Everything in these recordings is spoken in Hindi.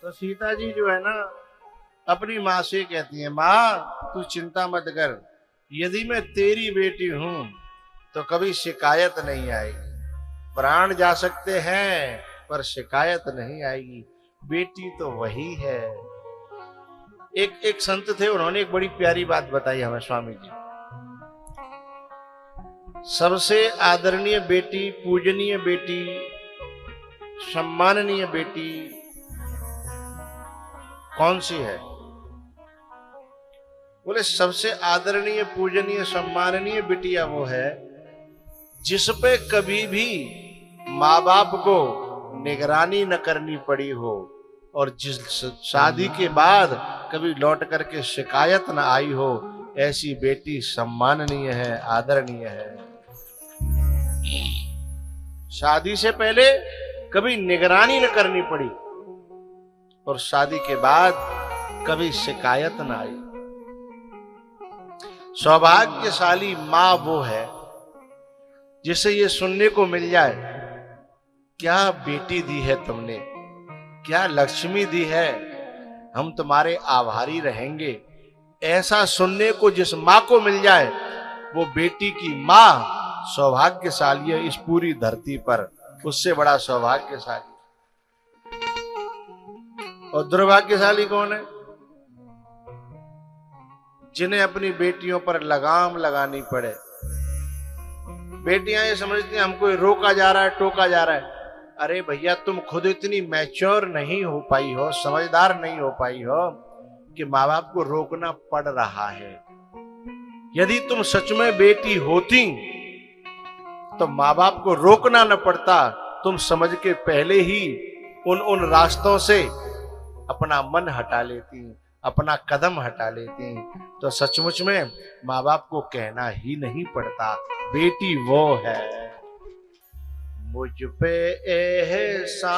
तो सीता जी जो है ना अपनी माँ से कहती है, माँ तू चिंता मत कर, यदि मैं तेरी बेटी हूं तो कभी शिकायत नहीं आएगी। प्राण जा सकते हैं पर शिकायत नहीं आएगी, बेटी तो वही है। एक संत थे, उन्होंने एक बड़ी प्यारी बात बताई हमें, स्वामी जी। सबसे आदरणीय बेटी, पूजनीय बेटी, सम्माननीय बेटी कौन सी है? बोले सबसे आदरणीय, पूजनीय, सम्माननीय बिटिया वो है जिस पे कभी भी माँ बाप को निगरानी न करनी पड़ी हो और जिस शादी के बाद कभी लौट करके शिकायत न आई हो, ऐसी बेटी सम्माननीय है, आदरणीय है। शादी से पहले कभी निगरानी न करनी पड़ी और शादी के बाद कभी शिकायत न आई। सौभाग्यशाली मां वो है जिसे ये सुनने को मिल जाए, क्या बेटी दी है तुमने, क्या लक्ष्मी दी है, हम तुम्हारे आभारी रहेंगे। ऐसा सुनने को जिस मां को मिल जाए, वो बेटी की मां सौभाग्यशाली है इस पूरी धरती पर, उससे बड़ा सौभाग्यशाली। और दुर्भाग्यशाली कौन है? जिन्हें अपनी बेटियों पर लगाम लगानी पड़े। बेटियां ये समझती हैं हमको रोका जा रहा है, टोका जा रहा है। अरे भैया, तुम खुद इतनी मैच्योर नहीं हो पाई हो, समझदार नहीं हो पाई हो कि माँ बाप को रोकना पड़ रहा है। यदि तुम सच में बेटी होती तो माँ बाप को रोकना न पड़ता, तुम समझ के पहले ही उन रास्तों से अपना मन हटा लेती, अपना कदम हटा लेती, तो सचमुच में माँ बाप को कहना ही नहीं पड़ता, बेटी वो है। मुझ पे एहसान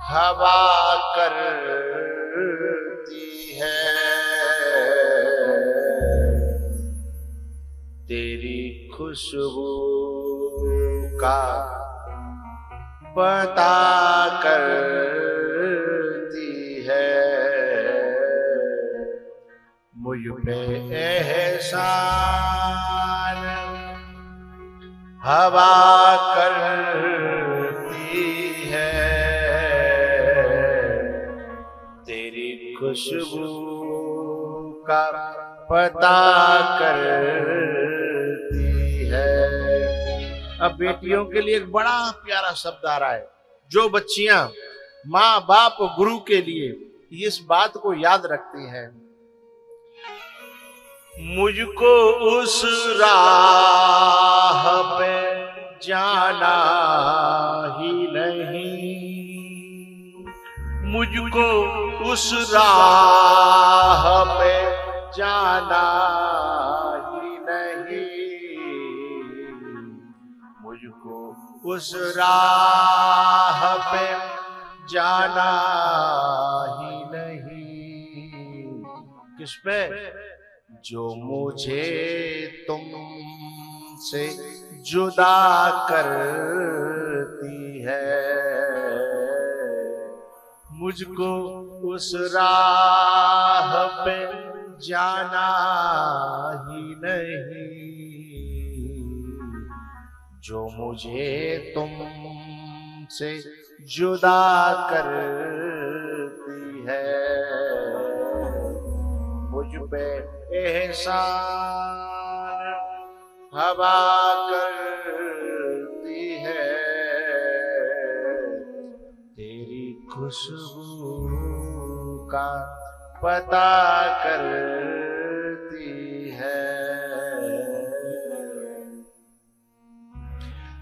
हवा करती है, तेरी खुशबू का पता करती है। मुझ पे एहसान हवा करती है, तेरी खुशबू का पता करती है। अब बेटियों के लिए एक बड़ा प्यारा शब्द आ रहा है। जो बच्चियां माँ बाप गुरु के लिए इस बात को याद रखती हैं, मुझको उस राह पे जाना ही नहीं, मुझको उस राह पे जाना ही नहीं, मुझको उस राह पे जाना ही नहीं। किस पे? जो मुझे तुमसे जुदा करती है, मुझको उस राह पे जाना ही नहीं। जो मुझे तुमसे जुदा करती है, मुझ पे एहसान हवा करती है, तेरी खुशबू का पता करती है।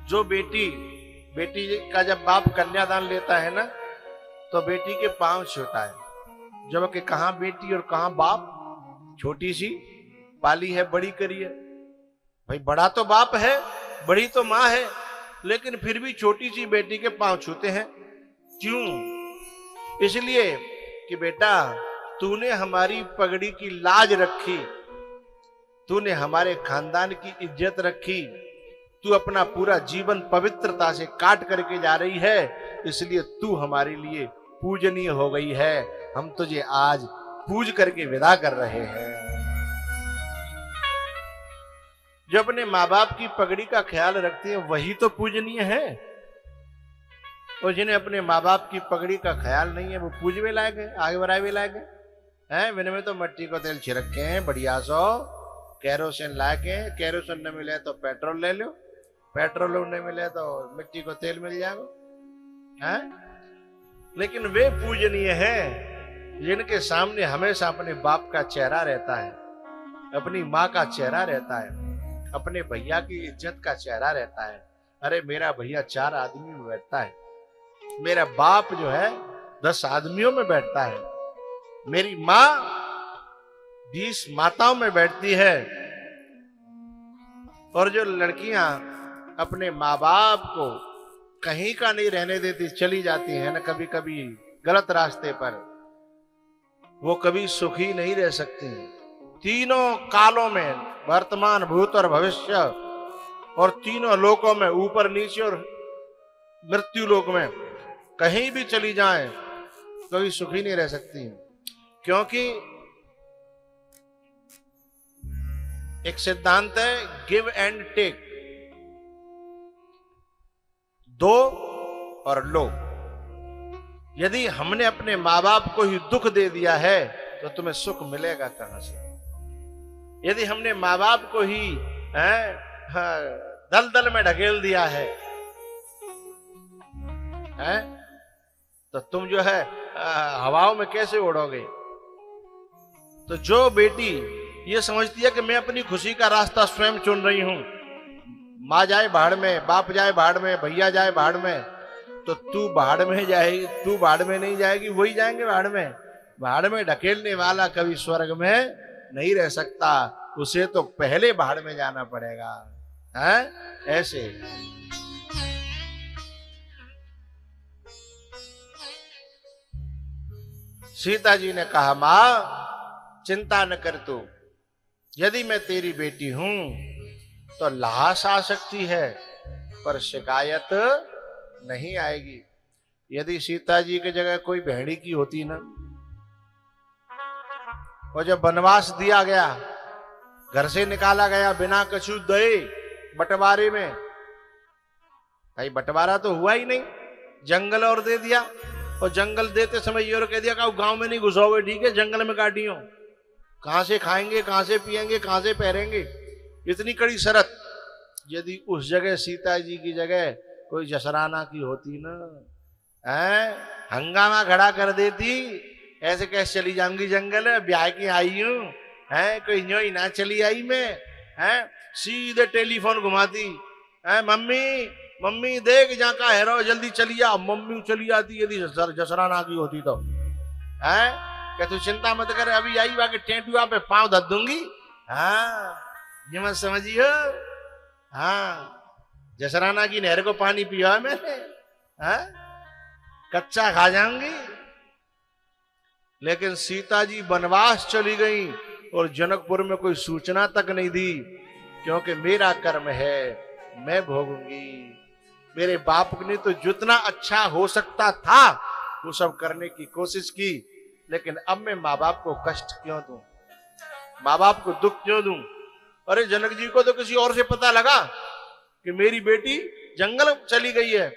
जो बेटी का जब बाप कन्यादान लेता है ना, तो बेटी के पांव छूता है, जब कि कहां बेटी और कहां बाप। छोटी सी पाली है, बड़ी करी है। भाई बड़ा तो बाप है, बड़ी तो मां है, लेकिन फिर भी छोटी सी बेटी के पांव छूते हैं। क्यों? इसलिए कि बेटा तूने हमारी पगड़ी की लाज रखी, तूने हमारे खानदान की इज्जत रखी, तू अपना पूरा जीवन पवित्रता से काट करके जा रही है, इसलिए तू हमारे लिए पूजनीय हो गई है। हम तुझे आज पूज करके विदा कर रहे हैं। जो अपने माँ बाप की पगड़ी का ख्याल रखते हैं वही तो पूजनीय है, और जिन्हें अपने माँ बाप की पगड़ी का ख्याल नहीं है वो पूजवे लायक है, आगे बढ़ावे लायक है। मैंने में तो मिट्टी को तेल छिड़क के हैं बढ़िया सो, कैरोसिन ला के, कैरोसिन न मिले तो पेट्रोल ले लो, पेट्रोल न मिले तो मिट्टी को तेल मिल जाएगा है। लेकिन वे पूजनीय हैं जिनके सामने हमेशा अपने बाप का चेहरा रहता है, अपनी माँ का चेहरा रहता है, अपने भैया की इज्जत का चेहरा रहता है। अरे मेरा भैया 4 आदमी में बैठता है, मेरा बाप जो है 10 आदमियों में बैठता है, मेरी माँ 20 माताओं में बैठती है। और जो लड़कियां अपने माँ बाप को कहीं का नहीं रहने देती, चली जाती है ना कभी कभी गलत रास्ते पर, वो कभी सुखी नहीं रह सकती। तीनों कालों में, वर्तमान, भूत और भविष्य, और तीनों लोकों में, ऊपर नीचे और मृत्यु लोक में, कहीं भी चली जाएं कभी सुखी नहीं रह सकती। क्योंकि एक सिद्धांत है, गिव एंड टेक, दो और लो। यदि हमने अपने माँ बाप को ही दुख दे दिया है तो तुम्हें सुख मिलेगा कहां से। यदि हमने माँ बाप को ही दलदल में ढकेल दिया है तो तुम जो है हवाओं में कैसे उड़ोगे। तो जो बेटी ये समझती है कि मैं अपनी खुशी का रास्ता स्वयं चुन रही हूं, माँ जाए भाड़ में, बाप जाए भाड़ में, भैया जाए भाड़ में, तो तू भाड़ में जाएगी, तू भाड़ में नहीं जाएगी, वही जाएंगे भाड़ में। भाड़ में ढकेलने वाला कभी स्वर्ग में नहीं रह सकता, उसे तो पहले भाड़ में जाना पड़ेगा है। ऐसे सीता जी ने कहा, मां चिंता न कर तू, यदि मैं तेरी बेटी हूं तो लाश आ सकती है पर शिकायत नहीं आएगी। यदि सीता जी की जगह कोई भेड़ी की होती ना, और जब वनवास दिया गया, घर से निकाला गया बिना कछु दए बंटवारे में, भाई बंटवारा तो हुआ ही नहीं, जंगल और दे दिया, और जंगल देते समय ये और कह दिया कि गांव में नहीं घुसोगे, ठीक है, जंगल में काटियो, कहां से खाएंगे, कहां से पिएंगे, कहां से पहरेंगे, इतनी कड़ी शर्त। यदि उस जगह सीता जी की जगह कोई जसराना की होती ना, हंगामा खड़ा कर देती, ऐसे कैसे चली जाऊंगी जंगल, ब्याह की आई हूं, कोई न्योई ना चली आई मैं, सीधे टेलीफोन घुमाती, मम्मी मम्मी देख जहाँ का है रो, जल्दी चली आ। मम्मी चली आती यदि जसराना की होती तो, क्या तू चिंता मत कर, अभी आई बाकी टेंटुआ पे पांव धर दूंगी। ये मत समझियो, जसराना की नहर को पानी पिया मैंने, कच्चा खा जाऊंगी। लेकिन सीता जी वनवास चली गई और जनकपुर में कोई सूचना तक नहीं दी, क्योंकि मेरा कर्म है, मैं भोगूंगी। मेरे बाप ने तो जितना अच्छा हो सकता था वो सब करने की कोशिश की, लेकिन अब मैं माँ बाप को कष्ट क्यों दूं, माँ बाप को दुख क्यों दूं। अरे जनक जी को तो किसी और से पता लगा कि मेरी बेटी जंगल चली गई है,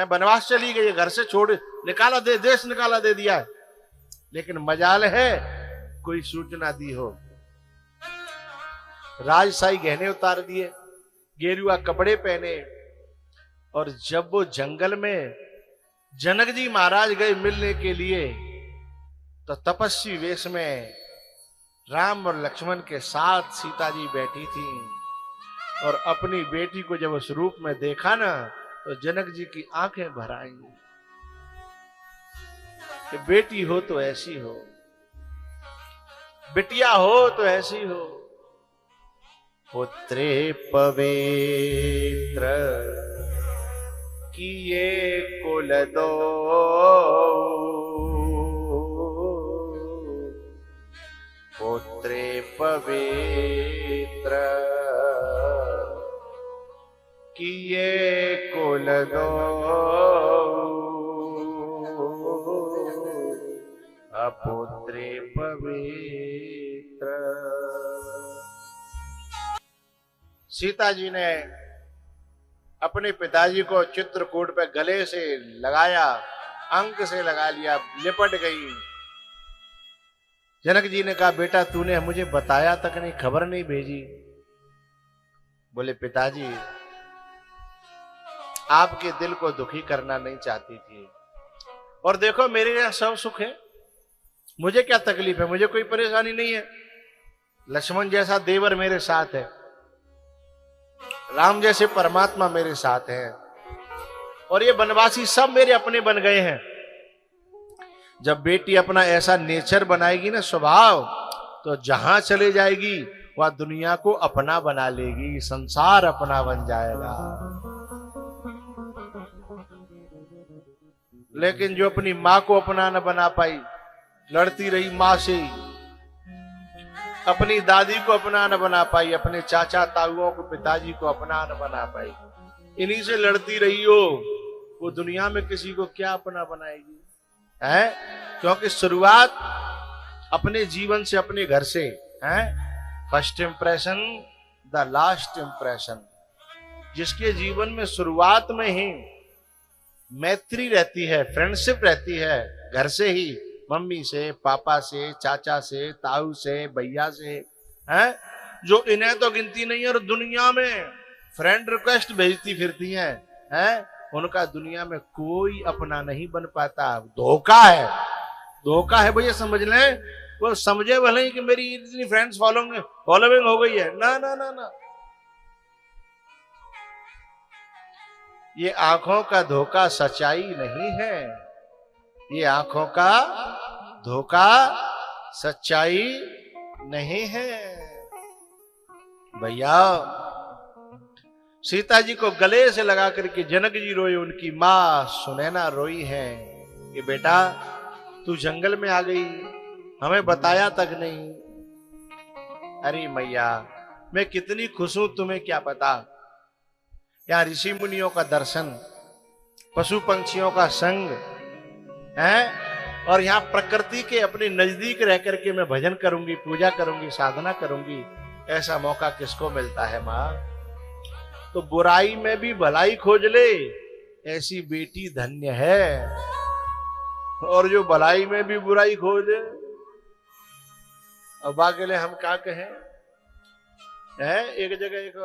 वनवास चली गई है, घर से छोड़ निकाला, देश निकाला दे दिया है, लेकिन मजाल है कोई सूचना दी हो। राजशाही गहने उतार दिए, गेरुआ कपड़े पहने, और जब वो जंगल में जनक जी महाराज गए मिलने के लिए, तो तपस्वी वेश में राम और लक्ष्मण के साथ सीता जी बैठी थी, और अपनी बेटी को जब उस रूप में देखा ना, तो जनक जी की आंखें भर आई कि बेटी हो तो ऐसी हो, बिटिया हो तो ऐसी हो। पुत्रे पवित्र किए कुल दो, पुत्रे पवित्र किए कुल दो, अपुत्रे पवित्र। सीता जी ने अपने पिताजी को चित्रकूट पे गले से लगाया, अंक से लगा लिया, लिपट गई। जनक जी ने कहा, बेटा तूने मुझे बताया तक नहीं, खबर नहीं भेजी। बोले, पिताजी आपके दिल को दुखी करना नहीं चाहती थी, और देखो मेरे यहाँ सब सुख है, मुझे क्या तकलीफ है, मुझे कोई परेशानी नहीं है। लक्ष्मण जैसा देवर मेरे साथ है, राम जैसे परमात्मा मेरे साथ है, और ये वनवासी सब मेरे अपने बन गए हैं। जब बेटी अपना ऐसा नेचर बनाएगी ना, स्वभाव, तो जहां चले जाएगी वह दुनिया को अपना बना लेगी, संसार अपना बन जाएगा। लेकिन जो अपनी मां को अपना न बना पाई, लड़ती रही मां से, अपनी दादी को अपना न बना पाई, अपने चाचा ताऊओं को, पिताजी को अपना न बना पाई, इन्हीं से लड़ती रही हो, वो दुनिया में किसी को क्या अपना बनाएगी? है? क्योंकि शुरुआत अपने जीवन से, अपने घर से है। First impression the last impression. जिसके जीवन में शुरुआत में ही मैत्री रहती है, फ्रेंडशिप रहती है, घर से ही, मम्मी से, पापा से, चाचा से, ताऊ से, भैया से, हैं, जो इन्हें तो गिनती नहीं है और दुनिया में फ्रेंड रिक्वेस्ट भेजती फिरती हैं, हैं, उनका दुनिया में कोई अपना नहीं बन पाता। धोखा है, धोखा है भैया, समझ लें। वो समझे भले ही कि मेरी इतनी फ्रेंड्स फॉलोइंग हो गई है, ना ना ना ना, ये आंखों का धोखा सच्चाई नहीं है। ये आंखों का धोखा सच्चाई नहीं है भैया। सीता जी को गले से लगा करके जनक जी रोए, उनकी मां सुनैना रोई है कि बेटा तू जंगल में आ गई, हमें बताया तक नहीं। अरे मैया, मैं कितनी खुश हूं, तुम्हें क्या पता। यहाँ ऋषि मुनियों का दर्शन, पशु पंछियों का संग है, और यहाँ प्रकृति के अपने नजदीक रह करके मैं भजन करूंगी, पूजा करूंगी, साधना करूंगी, ऐसा मौका किसको मिलता है माँ? तो बुराई में भी भलाई खोज ले, ऐसी बेटी धन्य है। और जो भलाई में भी बुराई खोजे, अब आगे हम क्या कहें? है एक जगह एक